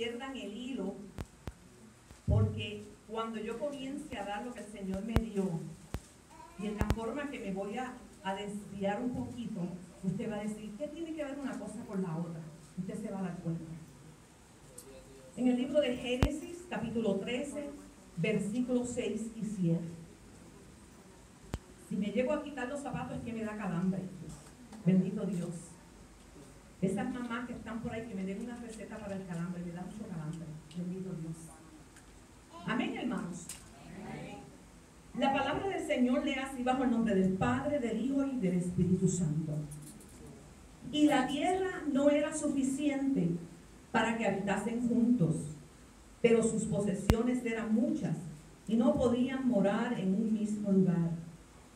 pierdan el hilo, porque cuando yo comience a dar lo que el Señor me dio, y en la forma que me voy a desviar un poquito, usted va a decir, ¿qué tiene que ver una cosa con la otra? Usted se va a dar cuenta. En el libro de Génesis, capítulo 13, versículos 6 y 7. Si me llego a quitar los zapatos es que me da calambre. Bendito Dios. Esas mamás que están por ahí que me den una receta para el calambre, me da mucho calambre. Bendito Dios. Amén, hermanos. La palabra del Señor lee así bajo el nombre del Padre, del Hijo y del Espíritu Santo. Y la tierra no era suficiente para que habitasen juntos, pero sus posesiones eran muchas y no podían morar en un mismo lugar.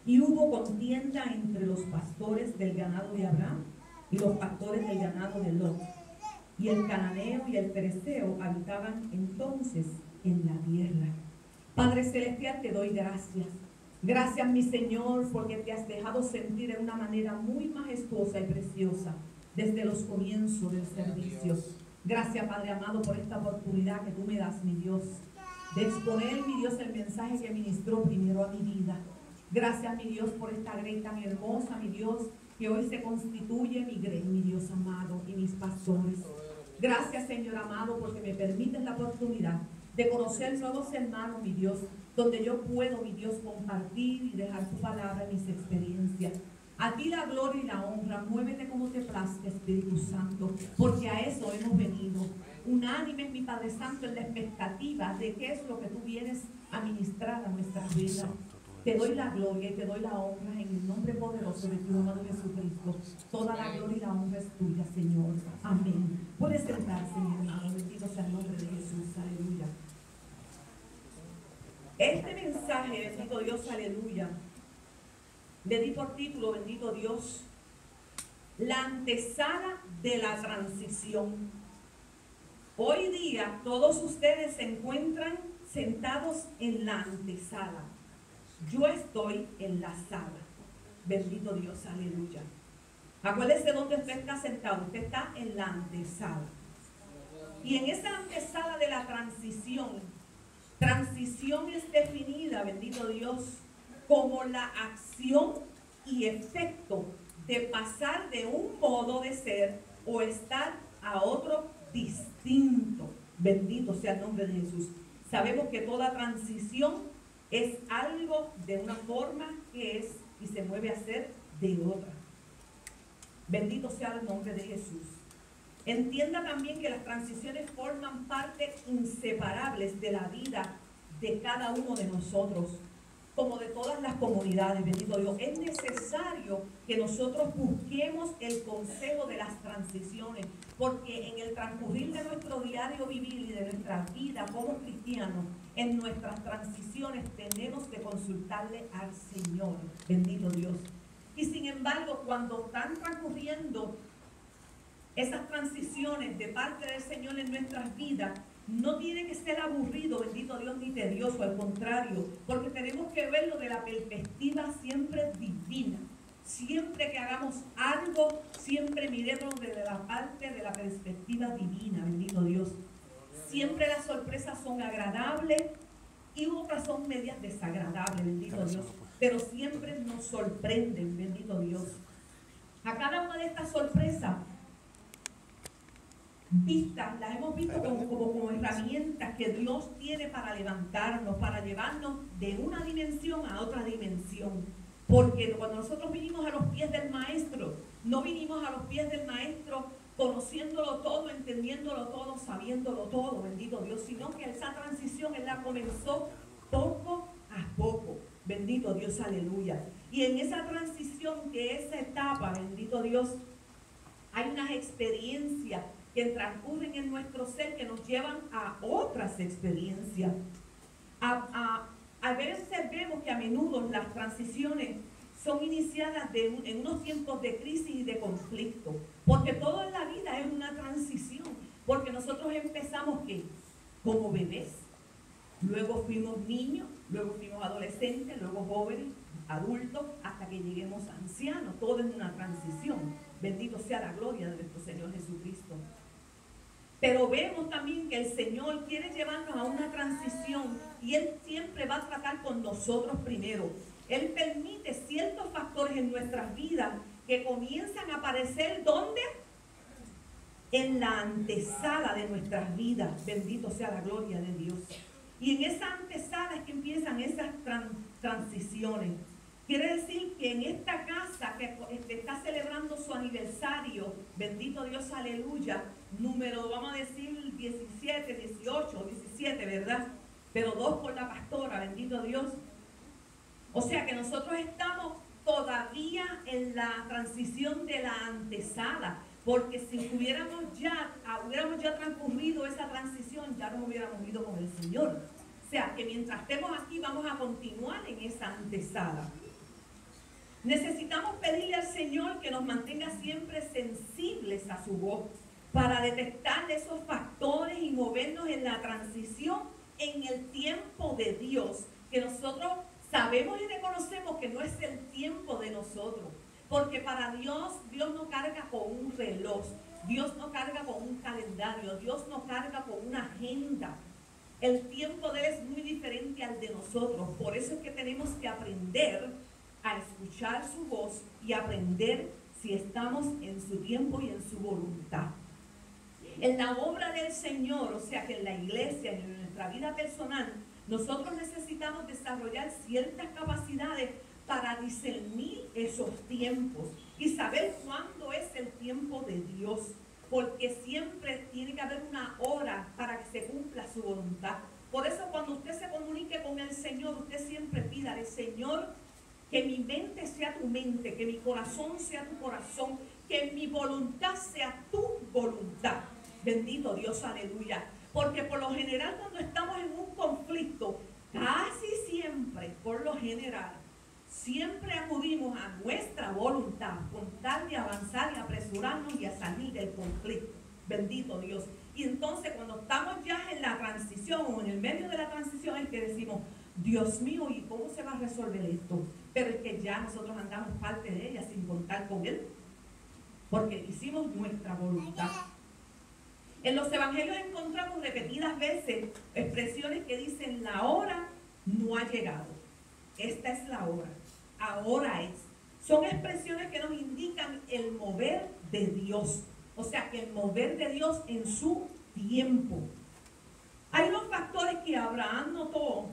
Y hubo contienda entre los pastores del ganado de Abraham y los pastores del ganado de Lot. Y el cananeo y el fereceo habitaban entonces en la tierra. Padre Celestial, te doy gracias. Gracias, mi Señor, porque te has dejado sentir de una manera muy majestuosa y preciosa desde los comienzos del servicio. Gracias, Padre amado, por esta oportunidad que tú me das, mi Dios, de exponer, mi Dios, el mensaje que ministró primero a mi vida. Gracias, mi Dios, por esta grey tan hermosa, mi Dios, que hoy se constituye mi grey, mi Dios amado, y mis pastores. Gracias, Señor amado, porque me permites la oportunidad de conocer nuevos hermanos, mi Dios, donde yo puedo, mi Dios, compartir y dejar tu palabra en mis experiencias. A ti la gloria y la honra, muévete como te plazca, Espíritu Santo, porque a eso hemos venido. Unánimes, mi Padre Santo, en la expectativa de qué es lo que tú vienes a ministrar a nuestras vidas. Te doy la gloria y te doy la honra en el nombre poderoso de tu amado Jesucristo. Toda la gloria y la honra es tuya, Señor. Amén. Puedes sentarse, mi hermano. Bendito sea el nombre de Jesús. Aleluya. Este mensaje, bendito Dios, aleluya, le di por título, bendito Dios, la antesala de la transición. Hoy día todos ustedes se encuentran sentados en la antesala. Yo estoy en la sala. Bendito Dios, aleluya. Acuérdese dónde usted está sentado. Usted está en la antesala. Y en esa antesala de la transición es definida, bendito Dios, como la acción y efecto de pasar de un modo de ser o estar a otro distinto. Bendito sea el nombre de Jesús. Sabemos que toda transición es algo de una forma que es y se mueve a ser de otra. Bendito sea el nombre de Jesús. Entienda también que las transiciones forman parte inseparables de la vida de cada uno de nosotros, como de todas las comunidades. Bendito Dios. Es necesario que nosotros busquemos el consejo de las transiciones, porque en el transcurrir de nuestro diario vivir y de nuestra vida como cristianos, en nuestras transiciones tenemos que consultarle al Señor. Bendito Dios. Y sin embargo, cuando están transcurriendo esas transiciones de parte del Señor en nuestras vidas, no tiene que ser aburrido, bendito Dios, ni tedioso, al contrario, porque tenemos que verlo de la perspectiva siempre divina. Siempre que hagamos algo, siempre miremos desde la parte de la perspectiva divina, bendito Dios. Siempre las sorpresas son agradables y otras son medias desagradables, bendito Dios, pero siempre nos sorprenden, bendito Dios. A cada una de estas sorpresas vistas, las hemos visto como herramientas que Dios tiene para levantarnos, para llevarnos de una dimensión a otra dimensión. Porque cuando nosotros vinimos a los pies del Maestro, no vinimos a los pies del Maestro conociéndolo todo, entendiéndolo todo, sabiéndolo todo, bendito Dios, sino que esa transición Él la comenzó poco a poco, bendito Dios, aleluya. Y en esa transición, que esa etapa, bendito Dios, hay unas experiencias que transcurren en nuestro ser que nos llevan a otras experiencias. A veces vemos que a menudo las transiciones son iniciadas en unos tiempos de crisis y de conflicto, porque todo en la vida es una transición, porque nosotros empezamos ¿qué? Como bebés, luego fuimos niños, luego fuimos adolescentes, luego jóvenes, adultos, hasta que lleguemos a ancianos. Todo es una transición. Bendito sea la gloria de nuestro Señor Jesucristo. Pero vemos también que el Señor quiere llevarnos a una transición y Él siempre va a tratar con nosotros primero. Él permite ciertos factores en nuestras vidas que comienzan a aparecer, ¿dónde? En la antesala de nuestras vidas. Bendito sea la gloria de Dios. Y en esa antesala es que empiezan esas transiciones. Quiere decir que en esta casa que está celebrando su aniversario, bendito Dios, aleluya, número, vamos a decir 17, 18, 17, ¿verdad? Pero 2 por la pastora, bendito Dios. O sea que nosotros estamos todavía en la transición de la antesala, porque si hubiéramos ya transcurrido esa transición, ya nos hubiéramos ido con el Señor. O sea que mientras estemos aquí vamos a continuar en esa antesala. Necesitamos pedirle al Señor que nos mantenga siempre sensibles a su voz para detectar esos factores y movernos en la transición en el tiempo de Dios, que nosotros sabemos y reconocemos que no es el tiempo de nosotros, porque para Dios, Dios no carga con un reloj, Dios no carga con un calendario, Dios no carga con una agenda. El tiempo de Él es muy diferente al de nosotros. Por eso es que tenemos que aprender a escuchar su voz y aprender si estamos en su tiempo y en su voluntad. En la obra del Señor, o sea que en la iglesia, en nuestra vida personal, nosotros necesitamos desarrollar ciertas capacidades para discernir esos tiempos y saber cuándo es el tiempo de Dios, porque siempre tiene que haber una hora para que se cumpla su voluntad. Por eso cuando usted se comunique con el Señor, usted siempre pídale: Señor, que mi mente sea tu mente, que mi corazón sea tu corazón, que mi voluntad sea tu voluntad. Bendito Dios, aleluya. Porque por lo general cuando estamos en un conflicto, casi siempre, por lo general, siempre acudimos a nuestra voluntad con tal de avanzar y apresurarnos y a salir del conflicto. Bendito Dios. Y entonces cuando estamos ya en la transición o en el medio de la transición es que decimos: Dios mío, ¿y cómo se va a resolver esto? Pero es que ya nosotros andamos parte de ella sin contar con Él, porque hicimos nuestra voluntad. En los evangelios encontramos repetidas veces expresiones que dicen: la hora no ha llegado, esta es la hora, ahora es. Son expresiones que nos indican el mover de Dios, o sea que el mover de Dios en su tiempo. Hay unos factores que Abraham notó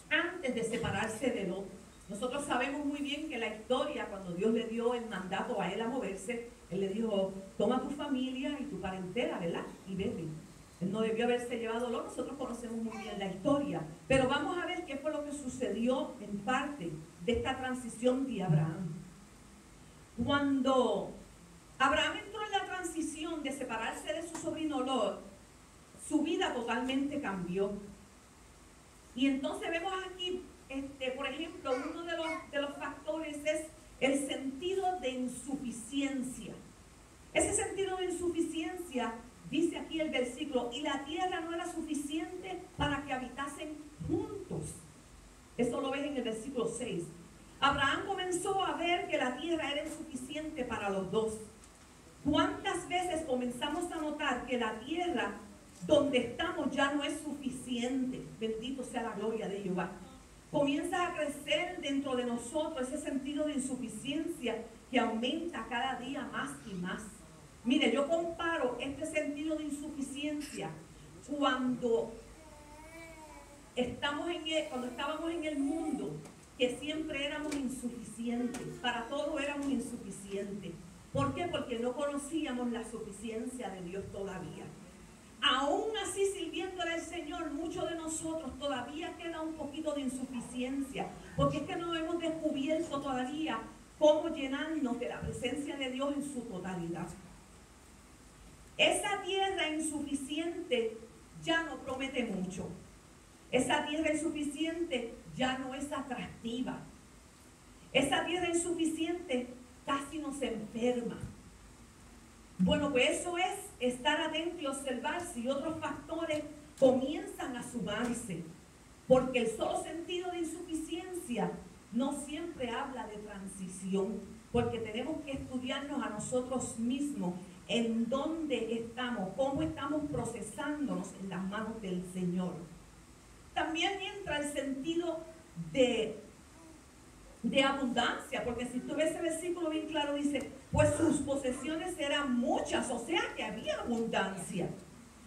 antes de separarse de Lot. Nosotros sabemos muy bien que la historia, cuando Dios le dio el mandato a él a moverse, Él le dijo: toma tu familia y tu parentela, ¿verdad? Y vete. Él no debió haberse llevado Lot. Nosotros conocemos muy bien la historia. Pero vamos a ver qué fue lo que sucedió en parte de esta transición de Abraham. Cuando Abraham entró en la transición de separarse de su sobrino Lot, su vida totalmente cambió. Y entonces vemos aquí, por ejemplo, uno de los factores es el sentido de insuficiencia. Ese sentido de insuficiencia, dice aquí el versículo: y la tierra no era suficiente para que habitasen juntos. Eso lo ves en el versículo 6. Abraham comenzó a ver que la tierra era insuficiente para los dos. ¿Cuántas veces comenzamos a notar que la tierra donde estamos ya no es suficiente? Bendito sea la gloria de Jehová. Comienza a crecer dentro de nosotros ese sentido de insuficiencia que aumenta cada día más y más. Mire, yo comparo este sentido de insuficiencia cuando estábamos en el mundo, que siempre éramos insuficientes, para todo éramos insuficientes. ¿Por qué? Porque no conocíamos la suficiencia de Dios todavía. Aún así, sirviéndole al Señor, muchos de nosotros todavía queda un poquito de insuficiencia, porque es que no hemos descubierto todavía cómo llenarnos de la presencia de Dios en su totalidad. Esa tierra insuficiente ya no promete mucho. Esa tierra insuficiente ya no es atractiva. Esa tierra insuficiente casi nos enferma. Bueno, pues eso es estar atento y observar si otros factores comienzan a sumarse, porque el solo sentido de insuficiencia no siempre habla de transición, porque tenemos que estudiarnos a nosotros mismos en dónde estamos, cómo estamos procesándonos en las manos del Señor. También entra el sentido de abundancia, porque si tú ves ese versículo bien claro, dice, pues sus posesiones eran muchas, o sea que había abundancia.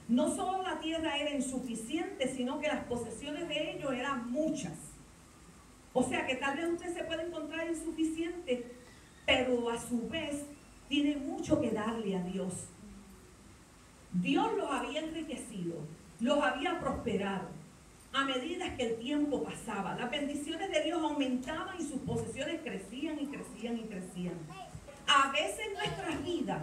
No solo la tierra era insuficiente, sino que las posesiones de ellos eran muchas. O sea que tal vez usted se puede encontrar insuficiente, pero a su vez tiene mucho que darle a Dios. Dios los había enriquecido, los había prosperado. A medida que el tiempo pasaba, las bendiciones de Dios aumentaban y sus posesiones crecían y crecían y crecían. A veces en nuestras vidas,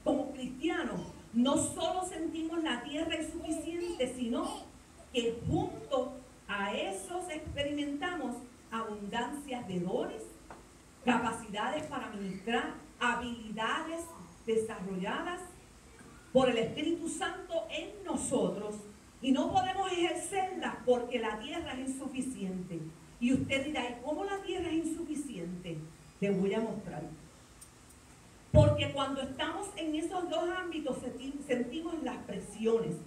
como cristianos, no solo sentimos la tierra insuficiente, sino que junto a esos experimentamos abundancias de dones, capacidades para ministrar, habilidades desarrolladas por el Espíritu Santo en nosotros, y no podemos ejercerlas porque la tierra es insuficiente. Y usted dirá, ¿y cómo la tierra es insuficiente? Te voy a mostrar. Porque cuando estamos en esos dos ámbitos sentimos las presiones.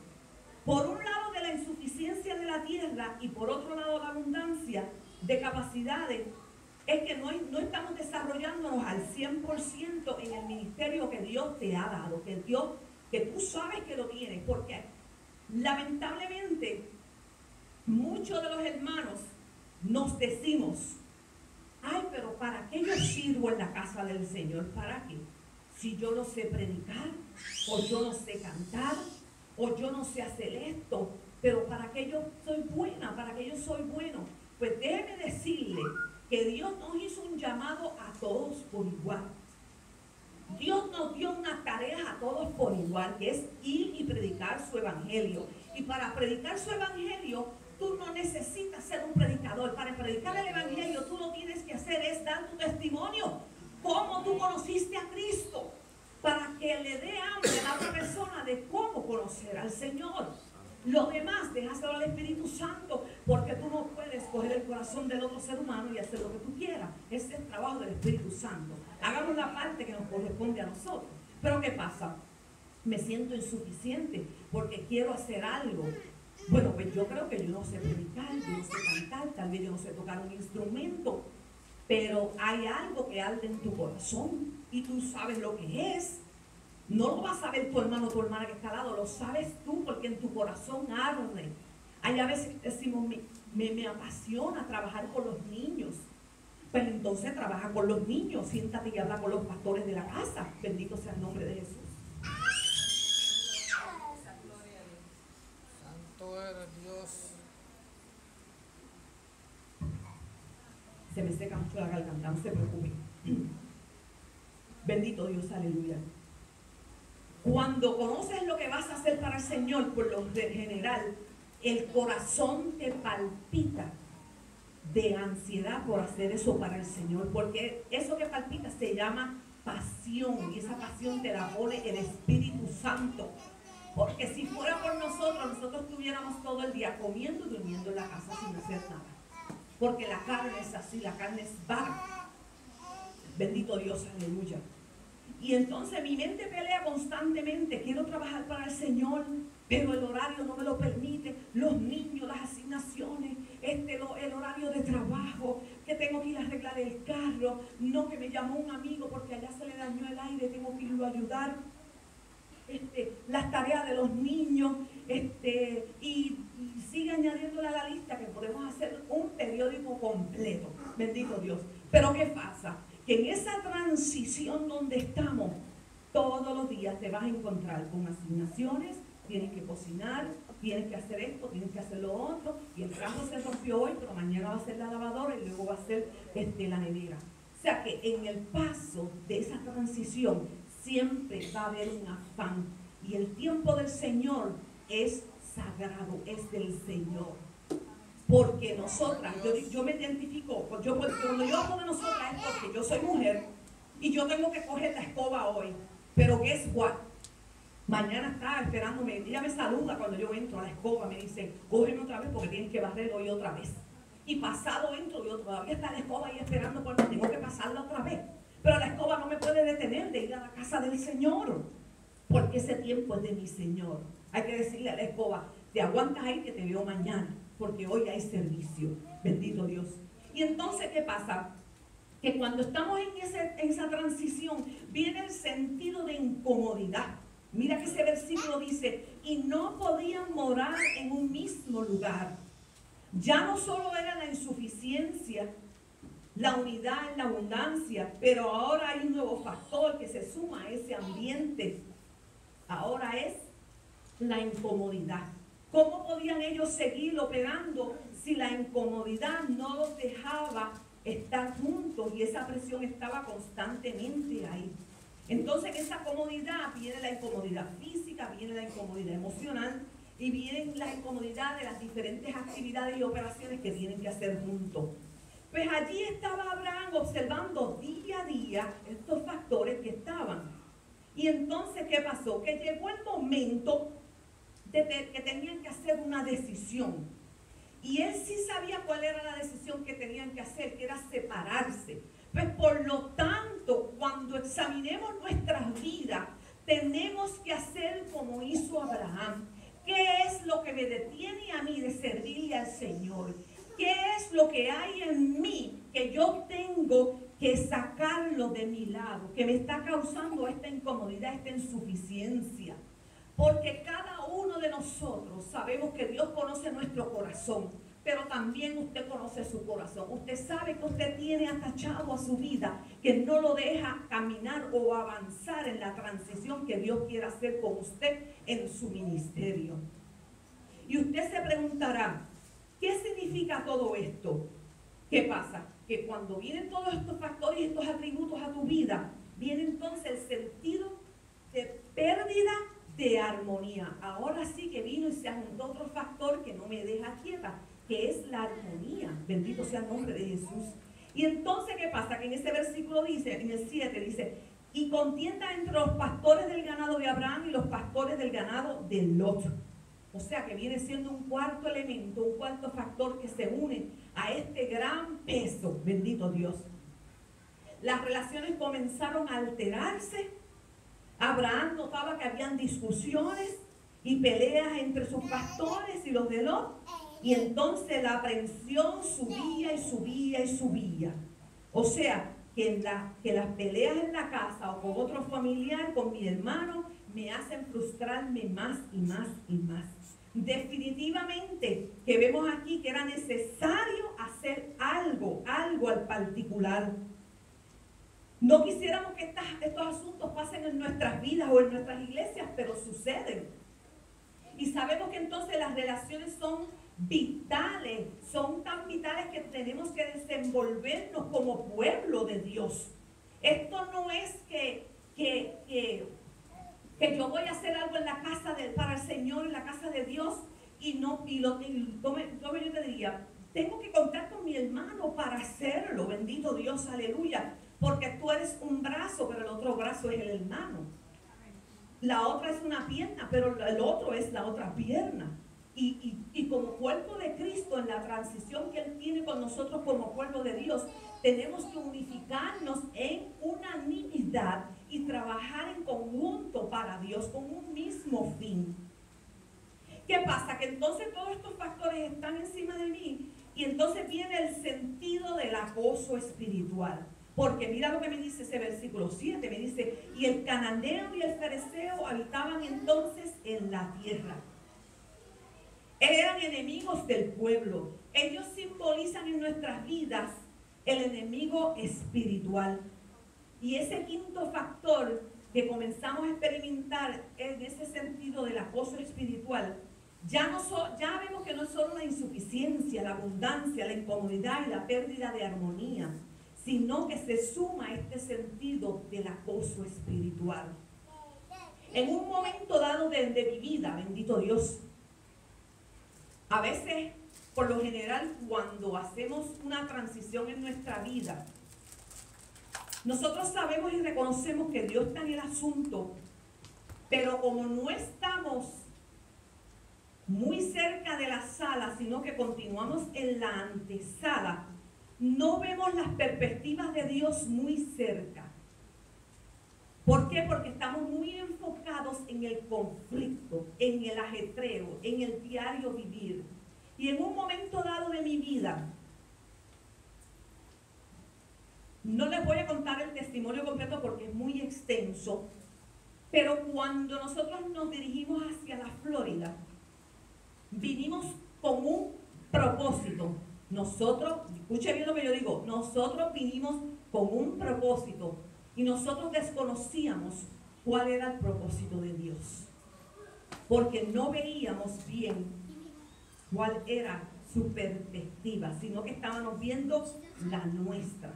Por un lado de la insuficiencia de la tierra y por otro lado la abundancia de capacidades, es que no estamos desarrollándonos al 100% en el ministerio que Dios te ha dado, que tú sabes que lo tienes, porque lamentablemente muchos de los hermanos nos decimos, ay, pero ¿para qué yo sirvo en la casa del Señor? ¿Para qué? Si yo no sé predicar, o yo no sé cantar, o yo no sé hacer esto, pero ¿para qué yo soy buena? ¿Para qué yo soy bueno? Pues déjeme decirle que Dios nos hizo un llamado a todos por igual. Dios nos dio una tarea a todos por igual, que es ir y predicar su evangelio. Y para predicar su evangelio, tú no necesitas ser un predicador. Para predicar el evangelio, tú lo tienes que hacer es dar tu testimonio. Cómo tú conociste a Cristo. Para que le dé hambre a la otra persona de cómo conocer al Señor. Lo demás, déjaselo al Espíritu Santo, porque tú no puedes coger el corazón del otro ser humano y hacer lo que tú quieras. Ese es el trabajo del Espíritu Santo. Hagamos la parte que nos corresponde a nosotros. Pero ¿qué pasa? Me siento insuficiente porque quiero hacer algo. Bueno, pues yo creo que yo no sé predicar, yo no sé cantar, tal vez yo no sé tocar un instrumento, pero hay algo que arde en tu corazón y tú sabes lo que es. No lo va a saber tu hermano o tu hermana que está al lado, lo sabes tú porque en tu corazón arde. Hay a veces decimos, me apasiona trabajar con los niños. Pero entonces trabaja con los niños, siéntate y habla con los pastores de la casa. Bendito sea el nombre de Jesús. Santo eres Dios. Se me seca mucho la garganta, no se preocupe. Bendito Dios, aleluya. Cuando conoces lo que vas a hacer para el Señor, por lo general, el corazón te palpita de ansiedad por hacer eso para el Señor, porque eso que palpita se llama pasión, y esa pasión te la pone el Espíritu Santo. Porque si fuera por nosotros estuviéramos todo el día comiendo y durmiendo en la casa sin hacer nada. Porque la carne es así, la carne es vaga. Bendito Dios, aleluya. Y entonces mi mente pelea constantemente, quiero trabajar para el Señor, pero el horario no me lo permite, los niños, las asignaciones, el horario de trabajo, que tengo que ir a arreglar el carro, no, que me llamó un amigo porque allá se le dañó el aire, tengo que irlo a ayudar, las tareas de los niños, y sigue añadiéndole a la lista que podemos hacer un periódico completo, bendito Dios. Pero ¿qué pasa? Que en esa transición donde estamos, todos los días te vas a encontrar con asignaciones, tienes que cocinar, tienes que hacer esto, tienes que hacer lo otro, y el carro se rompió hoy, pero mañana va a ser la lavadora y luego va a ser la nevera. O sea que en el paso de esa transición siempre va a haber un afán, y el tiempo del Señor es sagrado, es del Señor. Porque nosotras, yo me identifico, cuando yo hablo de nosotras es porque yo soy mujer y yo tengo que coger la escoba hoy. Pero guess what? Mañana está esperándome, ella me saluda cuando yo entro a la escoba, me dice, cógeme otra vez porque tienes que barrer hoy otra vez. Y pasado entro, yo todavía está la escoba ahí esperando porque tengo que pasarla otra vez. Pero la escoba no me puede detener de ir a la casa del Señor. porque ese tiempo es de mi Señor. Hay que decirle a la escoba, te aguantas ahí que te veo mañana, porque hoy hay servicio. Bendito Dios. Y entonces, ¿qué pasa? Que cuando estamos en esa transición, viene el sentido de incomodidad. Mira que ese versículo dice, y no podían morar en un mismo lugar. Ya no solo era la insuficiencia, la unidad en la abundancia, pero ahora hay un nuevo factor que se suma a ese ambiente. Ahora es la incomodidad. ¿Cómo podían ellos seguir operando si la incomodidad no los dejaba estar juntos y esa presión estaba constantemente ahí? Entonces en esa comodidad viene la incomodidad física, viene la incomodidad emocional y viene la incomodidad de las diferentes actividades y operaciones que tienen que hacer juntos. Pues allí estaba Abraham observando día a día estos factores que estaban. Y entonces, ¿qué pasó? Que llegó el momento que tenían que hacer una decisión. Y él sí sabía cuál era la decisión que tenían que hacer, que era separarse. Pues por lo tanto, cuando examinemos nuestras vidas, tenemos que hacer como hizo Abraham. ¿Qué es lo que me detiene a mí de servirle al Señor? ¿Qué es lo que hay en mí que yo tengo que sacarlo de mi lado, que me está causando esta incomodidad, esta insuficiencia? Porque cada uno de nosotros sabemos que Dios conoce nuestro corazón, pero también usted conoce su corazón. Usted sabe que usted tiene atachado a su vida, que no lo deja caminar o avanzar en la transición que Dios quiere hacer con usted en su ministerio. Y usted se preguntará, ¿qué significa todo esto? ¿Qué pasa? Que cuando vienen todos estos factores y estos atributos a tu vida, viene entonces el sentido de pérdida de armonía. Ahora sí que vino y se juntó otro factor que no me deja quieta, que es la armonía. Bendito sea el nombre de Jesús. Y entonces, ¿qué pasa? Que en ese versículo dice, en el 7 dice, y contienda entre los pastores del ganado de Abraham y los pastores del ganado de Lot. O sea que viene siendo un cuarto elemento, un cuarto factor que se une a este gran peso. Bendito Dios. Las relaciones comenzaron a alterarse. Abraham notaba que habían discusiones y peleas entre sus pastores y los de Lot. Y entonces la aprensión subía y subía y subía. O sea, que las peleas en la casa o con otro familiar, con mi hermano, me hacen frustrarme más y más y más. Definitivamente que vemos aquí que era necesario hacer algo al particular. No quisiéramos que estos asuntos pasen en nuestras vidas o en nuestras iglesias, pero suceden. Y sabemos que entonces las relaciones son vitales, son tan vitales que tenemos que desenvolvernos como pueblo de Dios. Esto no es que yo voy a hacer algo en la casa para el Señor, en la casa de Dios, como yo te diría, tengo que contar con mi hermano para hacerlo, bendito Dios, aleluya, porque tú eres un brazo, pero el otro brazo es el hermano. La otra es una pierna, pero el otro es la otra pierna. Y como cuerpo de Cristo, en la transición que Él tiene con nosotros como pueblo de Dios, tenemos que unificarnos en unanimidad y trabajar en conjunto para Dios con un mismo fin. ¿Qué pasa? Que entonces todos estos factores están encima de mí y entonces viene el sentido del acoso espiritual. Porque mira lo que me dice ese versículo 7, me dice, y el cananeo y el fereceo habitaban entonces en la tierra. Eran enemigos del pueblo. Ellos simbolizan en nuestras vidas el enemigo espiritual. Y ese quinto factor que comenzamos a experimentar en ese sentido del acoso espiritual, ya vemos que no es solo la insuficiencia, la abundancia, la incomodidad y la pérdida de armonía, sino que se suma este sentido del acoso espiritual. En un momento dado de mi vida, bendito Dios, a veces, por lo general, cuando hacemos una transición en nuestra vida, nosotros sabemos y reconocemos que Dios está en el asunto, pero como no estamos muy cerca de la sala, sino que continuamos en la antesala, no vemos las perspectivas de Dios muy cerca. ¿Por qué? Porque estamos muy enfocados enfocados en el conflicto, en el ajetreo, en el diario vivir. Y en un momento dado de mi vida, no les voy a contar el testimonio completo porque es muy extenso, pero cuando nosotros nos dirigimos hacia la Florida, vinimos con un propósito. Nosotros, escuche bien lo que yo digo, nosotros vinimos con un propósito y nosotros desconocíamos cuál era el propósito de Dios, porque no veíamos bien cuál era su perspectiva, sino que estábamos viendo la nuestra,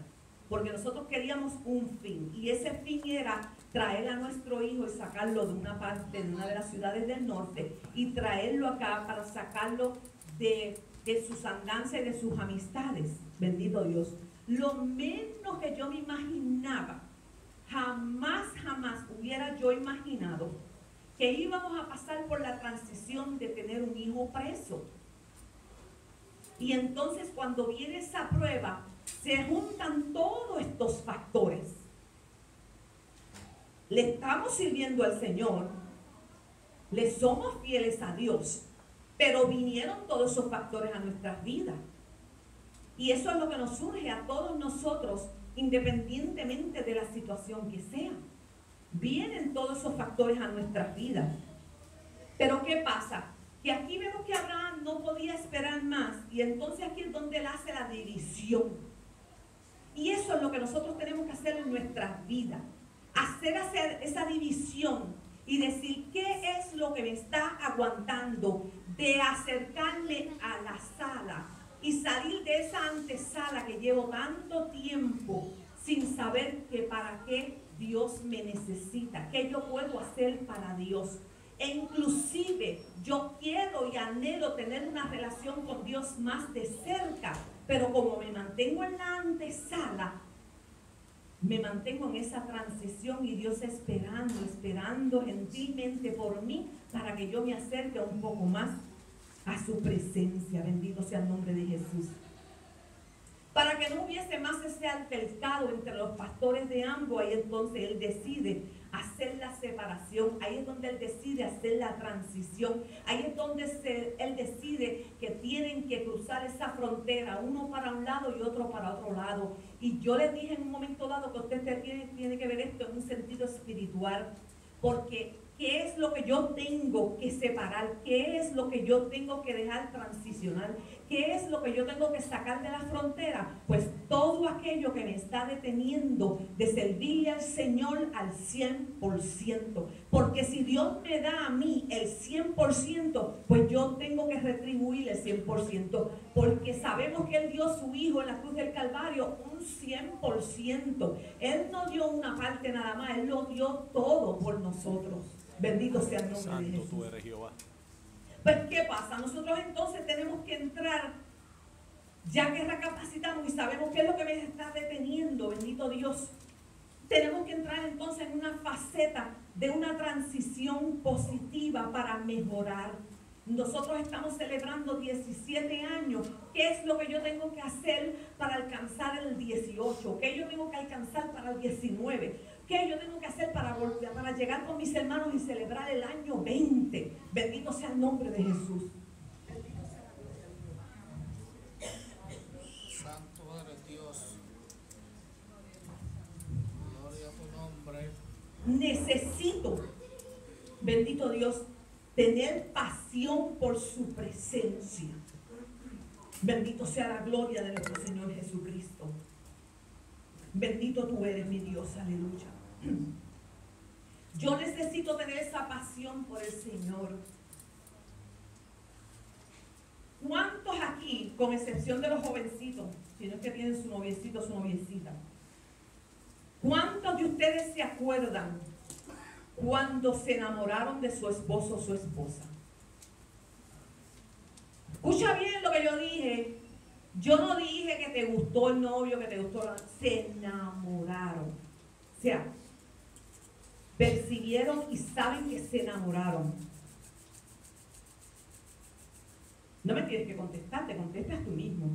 porque nosotros queríamos un fin, y ese fin era traer a nuestro hijo y sacarlo de una parte, de una de las ciudades del norte, y traerlo acá para sacarlo de sus andanzas y de sus amistades. Bendito Dios. Lo menos que yo me imaginaba, jamás hubiera yo imaginado que íbamos a pasar por la transición de tener un hijo preso. Y entonces cuando viene esa prueba, se juntan todos estos factores. Le estamos sirviendo al Señor, le somos fieles a Dios, pero vinieron todos esos factores a nuestras vidas. Y eso es lo que nos surge a todos nosotros, independientemente de la situación que sea. Vienen todos esos factores a nuestras vidas. Pero ¿qué pasa? Que aquí vemos que Abraham no podía esperar más, y entonces aquí es donde él hace la división. Y eso es lo que nosotros tenemos que hacer en nuestras vidas. Hacer esa división y decir qué es lo que me está aguantando de acercarme a la sala y salir de esa antesala que llevo tanto tiempo sin saber que para qué Dios me necesita, qué yo puedo hacer para Dios. E inclusive yo quiero y anhelo tener una relación con Dios más de cerca, pero como me mantengo en la antesala, me mantengo en esa transición y Dios esperando gentilmente por mí para que yo me acerque un poco más a su presencia. Bendito sea el nombre de Jesús. Para que no hubiese más ese altercado entre los pastores de ambos, ahí entonces él decide hacer la separación, ahí es donde él decide hacer la transición, ahí es donde él decide que tienen que cruzar esa frontera, uno para un lado y otro para otro lado. Y yo les dije en un momento dado que usted tiene que ver esto en un sentido espiritual, porque ¿qué es lo que yo tengo que separar? ¿Qué es lo que yo tengo que dejar transicionar? ¿Qué es lo que yo tengo que sacar de la frontera? Pues todo aquello que me está deteniendo de servirle al Señor al 100%. Porque si Dios me da a mí el 100%, pues yo tengo que retribuir el 100%. Porque sabemos que Él dio su Hijo en la cruz del Calvario un 100%. Él no dio una parte nada más, Él lo dio todo por nosotros. Bendito sea el nombre de Jesús. Tú eres Jehová. Pues, ¿qué pasa? Nosotros entonces tenemos que entrar, ya que recapacitamos y sabemos qué es lo que me está deteniendo, bendito Dios. Tenemos que entrar entonces en una faceta de una transición positiva para mejorar. Nosotros estamos celebrando 17 años. ¿Qué es lo que yo tengo que hacer para alcanzar el 18? ¿Qué yo tengo que alcanzar para el 19? ¿Qué yo tengo que hacer para llegar con mis hermanos y celebrar el año 20? Bendito sea el nombre de Jesús. Santo eres Dios. Gloria a tu nombre. Necesito, bendito Dios, tener pasión por su presencia. Bendito sea la gloria de nuestro Señor Jesucristo. Bendito tú eres, mi Dios, aleluya. Yo necesito tener esa pasión por el Señor. ¿Cuántos aquí, con excepción de los jovencitos, si no es que tienen su noviecito, su noviecita, cuántos de ustedes se acuerdan cuando se enamoraron de su esposo o su esposa? Escucha bien lo que yo dije. Yo no dije que te gustó el novio, que te gustó la... Se enamoraron. O sea, percibieron y saben que se enamoraron. No me tienes que contestar, te contestas tú mismo.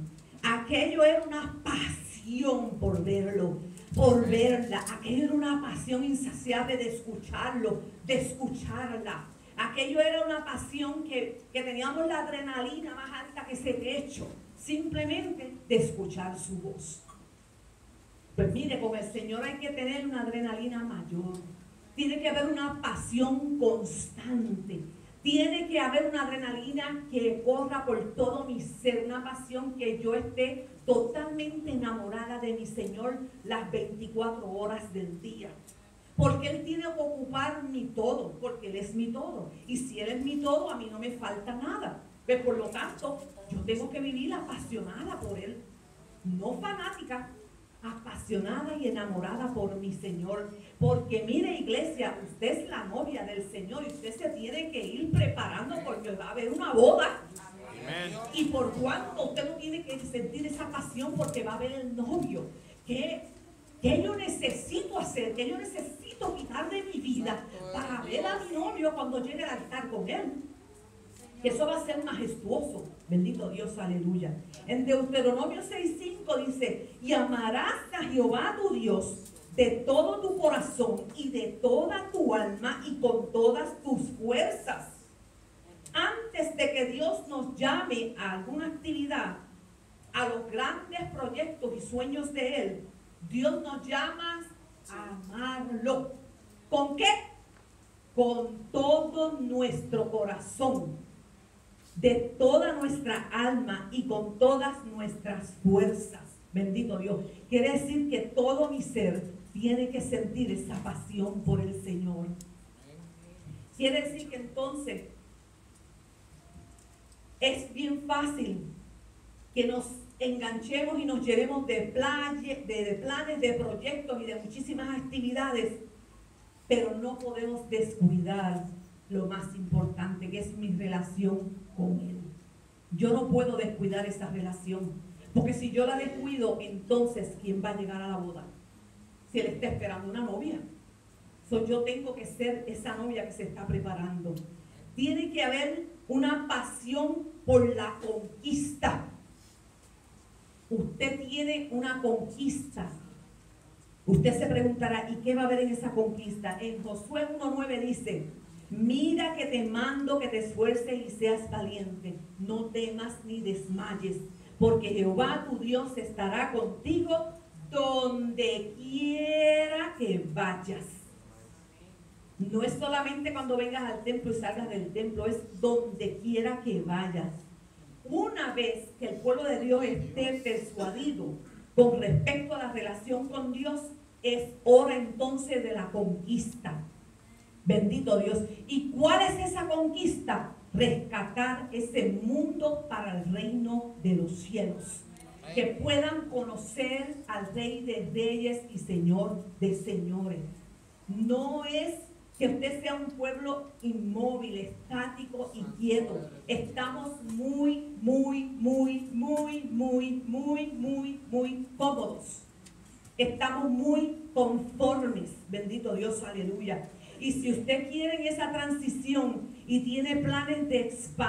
Aquello era una pasión pasión por verlo, por verla. Aquello era una pasión insaciable de escucharlo, de escucharla. Aquello era una pasión que teníamos la adrenalina más alta que ese techo, simplemente de escuchar su voz. Pues mire, con el Señor hay que tener una adrenalina mayor. Tiene que haber una pasión constante. Tiene que haber una adrenalina que corra por todo mi ser, una pasión que yo esté totalmente enamorada de mi Señor las 24 horas del día. Porque Él tiene que ocupar mi todo, porque Él es mi todo. Y si Él es mi todo, a mí no me falta nada. Pues por lo tanto, yo tengo que vivir apasionada por Él. No fanática, apasionada y enamorada por mi Señor. Porque mire, iglesia, usted es la novia del Señor y usted se tiene que ir preparando porque va a haber una boda. Amen. Y por cuanto usted no tiene que sentir esa pasión porque va a haber el novio. ¿Qué yo necesito hacer? ¿Qué yo necesito quitar de mi vida para ver a mi novio cuando llegue al altar con él? Que eso va a ser majestuoso. Bendito Dios, aleluya. En Deuteronomio 6:5 dice: y amarás a Jehová tu Dios de todo tu corazón y de toda tu alma y con todas tus fuerzas. Antes de que Dios nos llame a alguna actividad, a los grandes proyectos y sueños de Él, Dios nos llama a amarlo. ¿Con qué? Con todo nuestro corazón, de toda nuestra alma y con todas nuestras fuerzas. Bendito Dios. Quiere decir que todo mi ser tiene que sentir esa pasión por el Señor. Quiere decir que entonces es bien fácil que nos enganchemos y nos llevemos de planes, de proyectos y de muchísimas actividades, pero no podemos descuidar lo más importante, que es mi relación con Él. Yo no puedo descuidar esa relación, porque si yo la descuido, entonces ¿quién va a llegar a la boda? Si Él está esperando una novia. Yo tengo que ser esa novia que se está preparando. Tiene que haber una pasión por la conquista. Usted tiene una conquista. Usted se preguntará, ¿y qué va a haber en esa conquista? En Josué 1:9 dice: mira que te mando que te esfuerces y seas valiente. No temas ni desmayes, porque Jehová tu Dios estará contigo donde quiera que vayas. No es solamente cuando vengas al templo y salgas del templo, es donde quiera que vayas. Una vez que el pueblo de Dios esté persuadido con respecto a la relación con Dios, es hora entonces de la conquista. Bendito Dios. ¿Y cuál es esa conquista? Rescatar ese mundo para el reino de los cielos. Que puedan conocer al Rey de Reyes y Señor de Señores. No es que usted sea un pueblo inmóvil, estático y quieto. Estamos muy cómodos. Estamos muy conformes. Bendito Dios, aleluya. Y si usted quiere en esa transición y tiene planes de expandir,